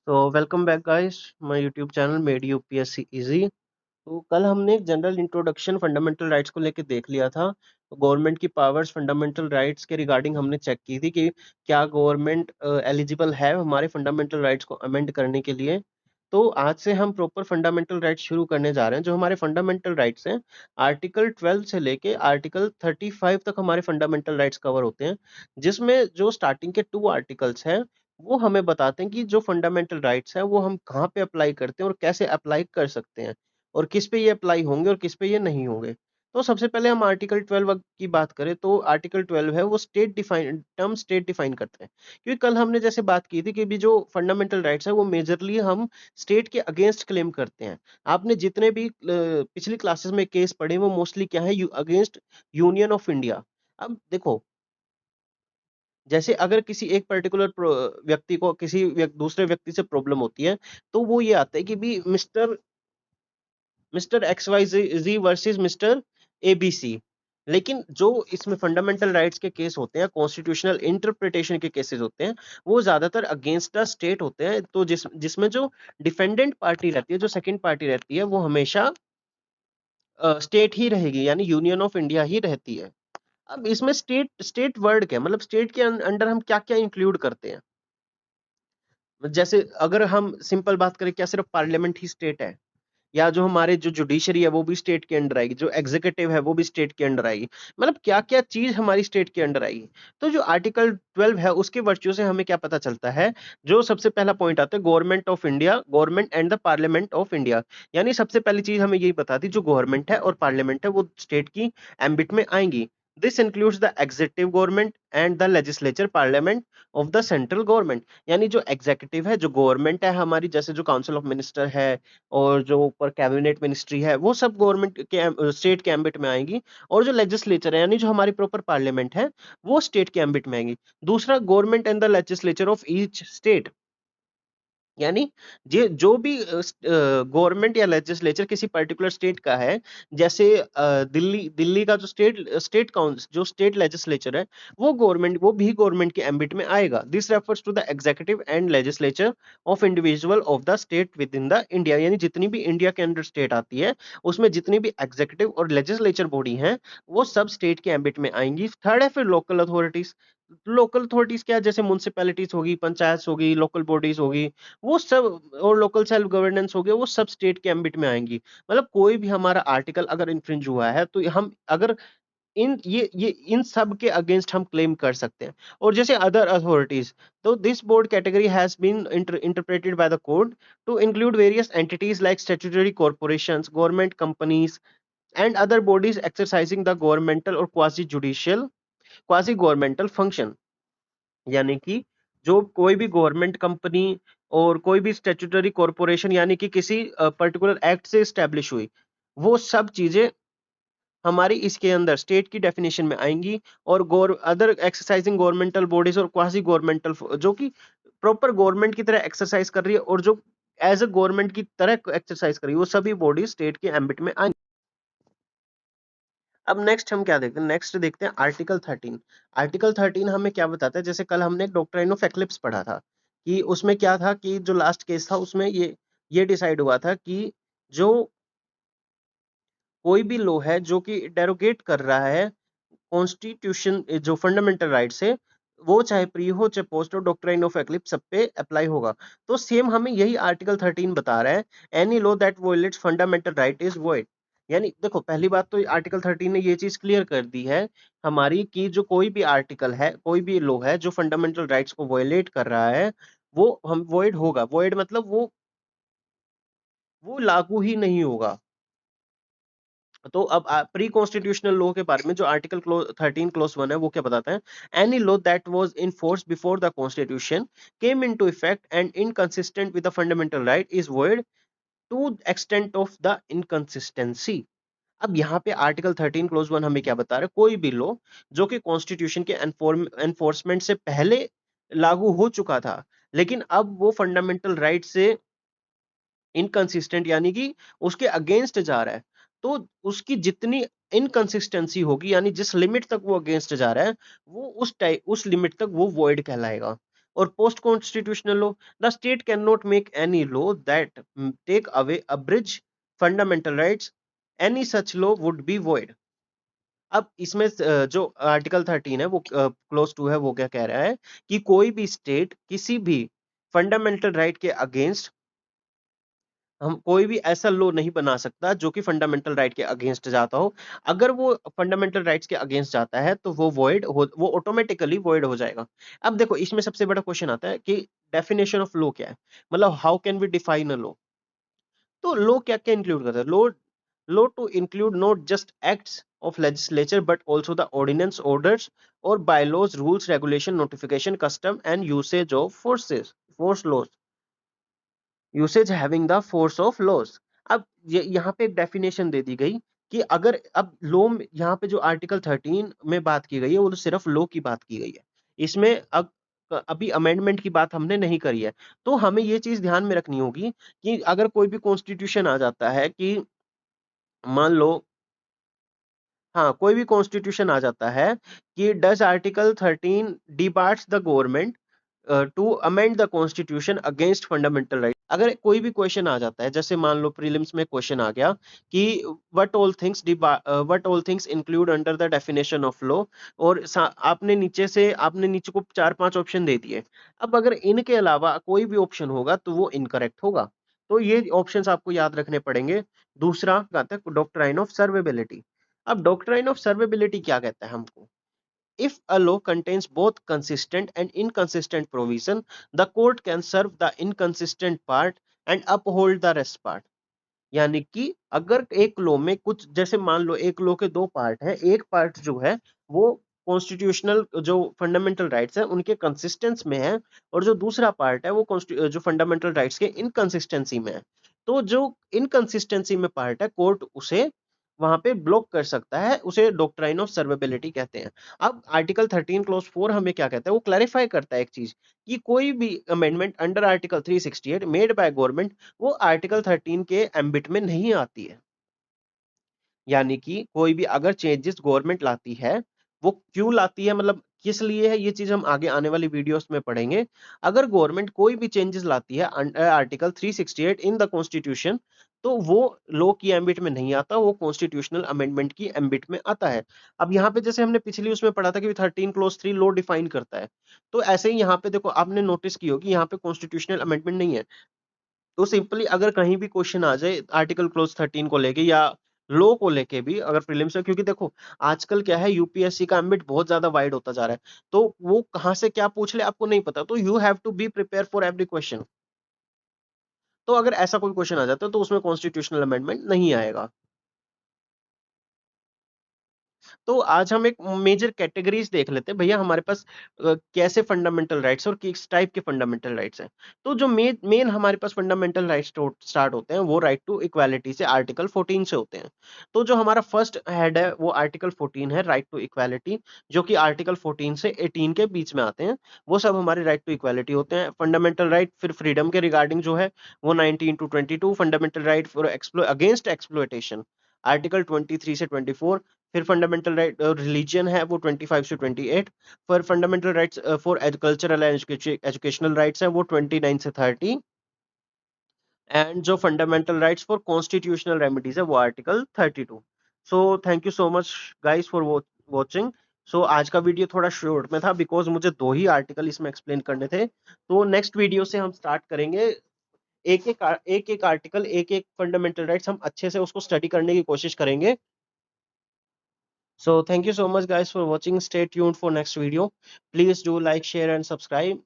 तो welcome back guys my YouTube channel made UPSC easy. तो कल हमने एक जनरल इंट्रोडक्शन फंडामेंटल राइट्स को लेकर देख लिया था। तो गवर्नमेंट की पावर्स फंडामेंटल राइट्स के रिगार्डिंग हमने चेक की थी कि क्या गवर्नमेंट एलिजिबल है हमारे फंडामेंटल राइट्स को अमेंड करने के लिए। तो आज से हम प्रॉपर फंडामेंटल राइट्स शुरू करने जा रहे हैं। जो हमारे फंडामेंटल राइट्स हैं, आर्टिकल 12 से लेके आर्टिकल 35 तक हमारे फंडामेंटल राइट्स कवर होते हैं, जिसमें जो स्टार्टिंग के 2 आर्टिकल्स हैं वो हमें बताते हैं कि जो फंडामेंटल राइट्स हैं वो हम कहाँ पे अप्लाई करते हैं और कैसे अप्लाई कर सकते हैं, और किस पे ये अप्लाई होंगे और किस पे ये नहीं होंगे। तो सबसे पहले हम आर्टिकल 12 की बात करें तो आर्टिकल 12 है वो स्टेट डिफाइन करते हैं। क्योंकि कल हमने जैसे बात की थी कि भी जो फंडामेंटल राइट्स है वो मेजरली हम स्टेट के अगेंस्ट क्लेम करते हैं। आपने जितने भी पिछली क्लासेस में केस पढ़े वो मोस्टली क्या है, अगेंस्ट यूनियन ऑफ इंडिया। अब देखो, जैसे अगर किसी एक पर्टिकुलर व्यक्ति को किसी दूसरे व्यक्ति से प्रॉब्लम होती है, तो वो ये आता है कि भी मिस्टर मिस्टर एक्स वाई जी वर्सेस मिस्टर एबीसी। लेकिन जो इसमें फंडामेंटल राइट्स के केस होते हैं, कॉन्स्टिट्यूशनल इंटरप्रिटेशन के केसेस होते हैं, वो ज्यादातर अगेंस्ट द स्टेट होते हैं। तो जिसमें जो डिफेंडेंट पार्टी रहती है, जो सेकंड पार्टी रहती है, वो हमेशा स्टेट ही रहेगी, यानी यूनियन ऑफ इंडिया ही रहती है। अब इसमें स्टेट स्टेट वर्ड क्या है? मतलब स्टेट के अंडर हम क्या क्या इंक्लूड करते हैं? जैसे अगर हम सिंपल बात करें, क्या सिर्फ पार्लियामेंट ही स्टेट है, या जो हमारे जो जुडिशरी है वो भी स्टेट के अंडर आएगी, जो एग्जीक्यूटिव है वो भी स्टेट के अंडर आएगी? मतलब क्या क्या चीज हमारी स्टेट के अंडर आएगी? तो जो आर्टिकल 12 है उसके वर्च्यू से हमें क्या पता चलता है? जो सबसे पहला पॉइंट आता है, government of India, government and the parliament of India. यानी सबसे पहली चीज हमें यही बताती, जो गवर्नमेंट है और पार्लियामेंट है वो स्टेट की एम्बिट में आएंगी। This includes the executive government and the legislature parliament of the central government. यानी जो एग्जीक्यूटिव है, जो गवर्नमेंट है हमारी, जैसे जो काउंसिल ऑफ मिनिस्टर है और जो ऊपर कैबिनेट मिनिस्ट्री है, वो सब गवर्नमेंट के स्टेट के एम्बिट में आएंगी। और जो लेजिस्लेचर है, यानी जो हमारी प्रॉपर पार्लियामेंट है, वो स्टेट के एम्बिट में आएंगी। दूसरा, government and the legislature of each state. यानी जे जो भी गवर्नमेंट या लेजिस्लेचर किसी पर्टिकुलर स्टेट का है, जैसे दिल्ली दिल्ली का जो स्टेट काउंसिल, जो स्टेट लेजिस्लेचर है, वो भी गवर्नमेंट के एम्बिट में आएगा। This refers to the executive and legislature of individual of the state within the India. यानी जितनी भी इंडिया के अंडर स्टेट आती है, उसमें जितनी भी एग्जीक्यूटिव और लेजिस्लेचर बॉडी हैं, वो सब स्टेट के एम्बिट में आएंगी। थर्ड है फिर लोकल अथॉरिटीज। लोकल अथॉरिटीज क्या है? जैसे म्युनिसिपैलिटीज होगी, पंचायत होगी, लोकल बॉडीज होगी, वो सब, और लोकल सेल्फ गवर्नेंस हो गया, वो सब स्टेट के एम्बिट में आएंगी। मतलब कोई भी हमारा आर्टिकल अगर इन्फ्रिंज हुआ है, तो हम अगर इन सब के अगेंस्ट हम क्लेम कर सकते हैं। और जैसे अदर अथॉरिटीज, तो this broad category has been interpreted by the court to include various entities like statutory corporations, government companies and other bodies exercising the governmental or quasi governmental function. यानी कि जो कोई भी गवर्नमेंट कंपनी और कोई भी statutory corporation, यानी कि किसी पर्टिकुलर एक्ट से स्टैब्लिश हुई, वो सब चीजें हमारी इसके अंदर स्टेट की डेफिनेशन में आएंगी। और अदर एक्सरसाइजिंग गवर्नमेंटल बॉडीज और क्वासी गवर्नमेंटल, जो कि प्रॉपर गवर्नमेंट की तरह एक्सरसाइज कर रही है और जो एज ए गवर्नमेंट की तरह एक्सरसाइज कर रही है, वो सभी बॉडीज स्टेट के एम्बिट में आएंगी। अब नेक्स्ट हम क्या देखते हैं? नेक्स्ट देखते हैं आर्टिकल 13। आर्टिकल 13 हमें क्या बताता है? जैसे कल हमने एक डॉक्ट्राइन ऑफ एक्लिप्स पढ़ा था, कि उसमें क्या था कि जो लास्ट केस था उसमें ये डिसाइड हुआ था कि जो कोई भी लॉ है जो कि डेरोगेट कर रहा है कॉन्स्टिट्यूशन, जो फंडामेंटल राइट्स है, वो चाहे प्री हो चाहे पोस्ट हो, डॉक्ट्राइन ऑफ एक्लिप्स सब पे अप्लाई होगा। तो सेम हमें यही आर्टिकल 13 बता रहा है, any law that violates fundamental right is void. यानी देखो, पहली बात तो आर्टिकल 13 ने ये चीज क्लियर कर दी है हमारी, कि जो कोई भी आर्टिकल है, कोई भी लॉ है जो फंडामेंटल राइट्स को वोलेट कर रहा है, वो हम वॉइड होगा। वॉइड मतलब वो लागू ही नहीं होगा। तो अब प्री कॉन्स्टिट्यूशनल लॉ के बारे में जो आर्टिकल 13 क्लोज 1 है, वो क्या बताता है? Any law that was in force before the constitution came into effect and inconsistent with the fundamental right is void to extent of the inconsistency. अब यहाँ पे आर्टिकल 13 क्लोज 1 हमें क्या बता रहा है? कोई भी लॉ जो कि कॉन्स्टिट्यूशन के एनफोर्समेंट से पहले लागू हो चुका था, लेकिन अब वो फंडामेंटल राइट से इनकंसिस्टेंट, यानी कि उसके अगेंस्ट जा रहा है, तो उसकी जितनी इनकंसिस्टेंसी होगी, यानी जिस लिमिट तक वो अगेंस्ट जा रहा है, वो उस लिमिट तक वो वॉइड कहलाएगा। और post constitutional law, the state can not make any law that take away abridge fundamental rights, any such law would be void। अब इसमें जो आर्टिकल 13 है वो क्लोज 2 है, वो क्या कह रहा है कि कोई भी स्टेट किसी भी फंडामेंटल राइट के अगेंस्ट, हम कोई भी ऐसा लॉ नहीं बना सकता जो कि फंडामेंटल राइट के अगेंस्ट जाता हो। अगर वो फंडामेंटल राइट्स के अगेंस्ट जाता है तो वो ऑटोमेटिकली वॉइड हो जाएगा। अब देखो इसमें सबसे बड़ा क्वेश्चन आता है कि डेफिनेशन ऑफ लॉ क्या है, मतलब how can we define a law. तो लॉ क्या क्या इंक्लूड करता है, law to include not just acts of legislature but also the ordinance, orders और bylaws, rules, regulation, notification, custom and usage of force laws, usage having the force of laws. अब यहाँ पे एक definition दे दी गई कि अगर अब लॉ में यहाँ पे जो आर्टिकल 13 में बात की गई है वो तो सिर्फ लॉ की बात की गई है, इसमें अब अभी अमेंडमेंट की बात हमने नहीं करी है। तो हमें ये चीज ध्यान में रखनी होगी कि अगर कोई भी कॉन्स्टिट्यूशन आ जाता है कि मान लो, हाँ कोई भी कॉन्स्टिट्यूशन आ जाता है कि does article 13 debars the government to amend the constitution against fundamental right. अगर कोई भी क्वेश्चन आ जाता है, जैसे मान लो प्रीलिम्स में क्वेश्चन आ गया कि what all things include under the definition of law, और आपने नीचे को चार पांच ऑप्शन दे दिए। अब अगर इनके अलावा कोई भी ऑप्शन होगा तो वो इनकरेक्ट होगा, तो ये ऑप्शंस आपको याद रखने पड़ेंगे। दूसरा कहता है डॉक्ट्राइन ऑफ सर्वेबिलिटी। अब डॉक्ट्राइन ऑफ सर्वेबिलिटी क्या कहता है हमको, if a law contains both consistent and inconsistent provision, the court can serve the inconsistent part and uphold the rest part। यानी कि अगर एक लो में कुछ, जैसे मान लो एक लो के दो पार्ट है, एक पार्ट जो है वो कॉन्स्टिट्यूशनल जो फंडामेंटल राइट्स है उनके कंसिस्टेंस में है, और जो दूसरा पार्ट है वो जो फंडामेंटल राइट्स के इनकंसिस्टेंसी में है, तो जो इनकंसिस्टेंसी में पार्ट है कोर्ट उसे वहां पे ब्लॉक कर सकता है, उसे डॉक्ट्राइन ऑफ सर्वेबिलिटी कहते हैं। अब आर्टिकल 13 क्लॉज 4 हमें क्या कहता है, वो क्लैरिफाई करता है एक चीज कि कोई भी amendment under article 368 made by government वो आर्टिकल 13 के एम्बिट में नहीं आती है। यानी कि कोई भी अगर चेंजेस गवर्नमेंट लाती है, वो क्यों लाती है, मतलब किस लिए है, ये चीज हम आगे आने वाली वीडियोस में पढ़ेंगे। अगर गवर्नमेंट कोई भी चेंजेस लाती है under article 368 in the constitution, तो वो लॉ की एम्बिट में नहीं आता, वो कॉन्स्टिट्यूशनल अमेंडमेंट की एम्बिट में आता है। अब यहाँ पे जैसे हमने पिछली उसमें पढ़ा था कि 13 क्लोज 3 लॉ डिफाइन करता है, तो ऐसे ही यहाँ पे देखो आपने नोटिस की होगी यहाँ पे कॉन्स्टिट्यूशनल अमेंडमेंट नहीं है। तो सिंपली अगर कहीं भी क्वेश्चन आ जाए आर्टिकल क्लोज 13 को लेके या लो को लेके भी अगर प्रीलिम्स में, क्योंकि देखो आजकल क्या है यूपीएससी का एम्बिट बहुत ज्यादा वाइड होता जा रहा है, तो वो कहां से क्या पूछ ले आपको नहीं पता, तो you have to be prepare for every question. तो अगर ऐसा कोई क्वेश्चन आ जाता है तो उसमें कॉन्स्टिट्यूशनल अमेंडमेंट नहीं आएगा। तो आज हम एक मेजर कैटेगरीज देख लेते हैं भैया हमारे पास कैसे फंडामेंटल राइट्स और किस टाइप के फंडामेंटल राइट्स हैं। तो जो मेन हमारे पास फंडामेंटल राइट्स स्टार्ट होते हैं वो राइट टू इक्वालिटी से आर्टिकल 14 से होते हैं। तो जो हमारा फर्स्ट हेड है वो आर्टिकल 14 है, राइट टू इक्वालिटी, जो कि आर्टिकल 14 से 18 के बीच में आते हैं, वो सब हमारे राइट टू इक्वालिटी होते हैं। फंडामेंटल राइट फिर फ्रीडम के रिगार्डिंग जो है वो 19 to 22, fundamental right for against exploitation article 23 से 24, फिर फंडामेंटल राइट रिलीजन है वो 25 से 28, फिर fundamental rights for agricultural and educational rights है वो 29 से 30, एंड जो fundamental rights for constitutional remedies है वो article 32। So thank you so much guys for watching. So आज का वीडियो थोड़ा शॉर्ट में था बिकॉज मुझे दो ही आर्टिकल इसमें एक्सप्लेन करने थे। तो नेक्स्ट वीडियो से हम स्टार्ट करेंगे एक एक आर्टिकल, एक एक फंडामेंटल राइट्स हम अच्छे से उसको स्टडी करने की कोशिश करेंगे। So thank you so much guys for watching. Stay tuned for next video. Please do like, share and subscribe.